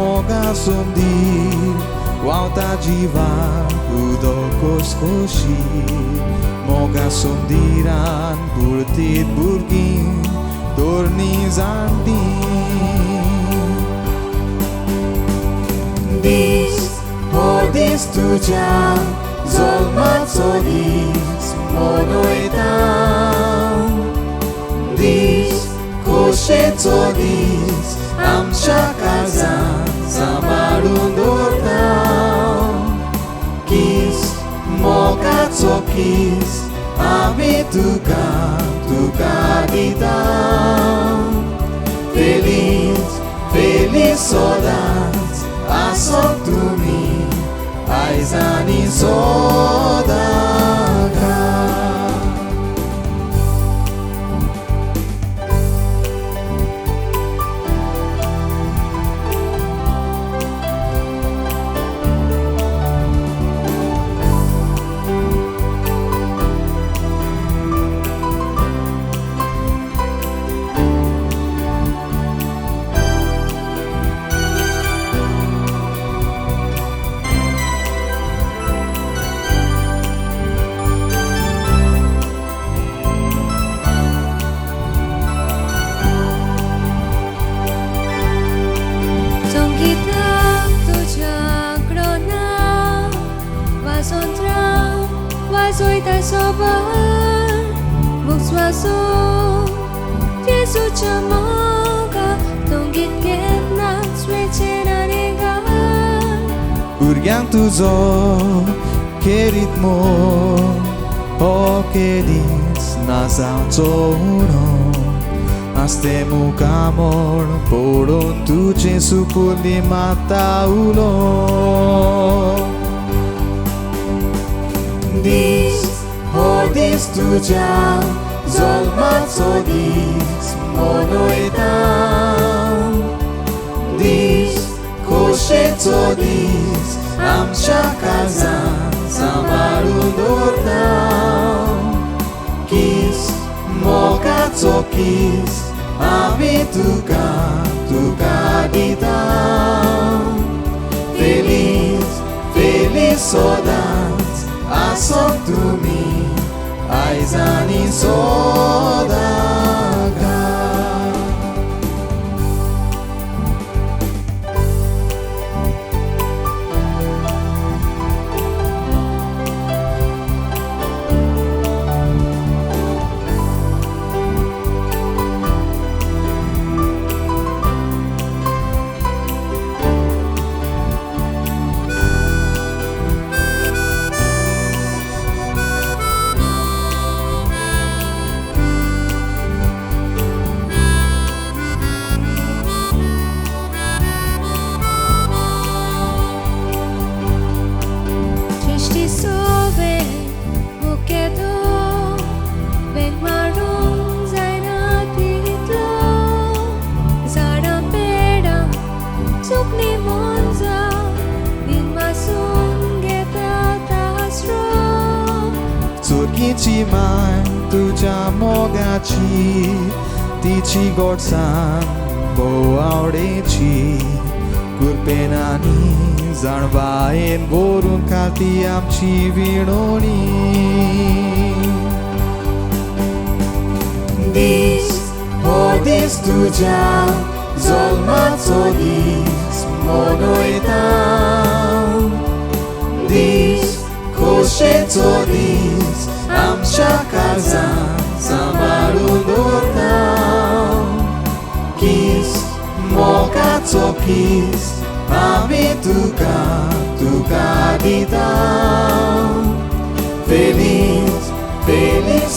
Mogachem Wauta jiwa udokos koshi Mogachem diran burtit burgin Dorni zanti Dis hodis Tujem Zolmat sodis monoitam Dis koshet sodis Amcha kazan Zamarun dortam Kis Mogachem kis Ami tuka ditam Feliz, feliz sodat Asok tumi Aizani sodaka Songit tuja krona wasontra wasoi tai sobar mukswaso Jesu chamaga Songit ketna swechena nega Urgyang tuzo keritmo O kedis nazautono Aste mukamor poron tuche supuli mataulo Dis hodis Tujem Zolmat sodis monoitam Dis koshet sodis Amcha kazan Zamarun dortam Kis Mogachem kis Ami tuka ditam Feliz, feliz sodat Asok tumi Aizani sodaka Ciman tuja mogachi Tichi gorsan bo aureci Kurpenani zanvaen borun kalti amchi vinoni Dis hodis Tujem Zolmat sodis monoitam Dis koshet sodis Amcha kazan Zamarun dortam Kis Mogachem kis Ami tuka ditam Feliz, feliz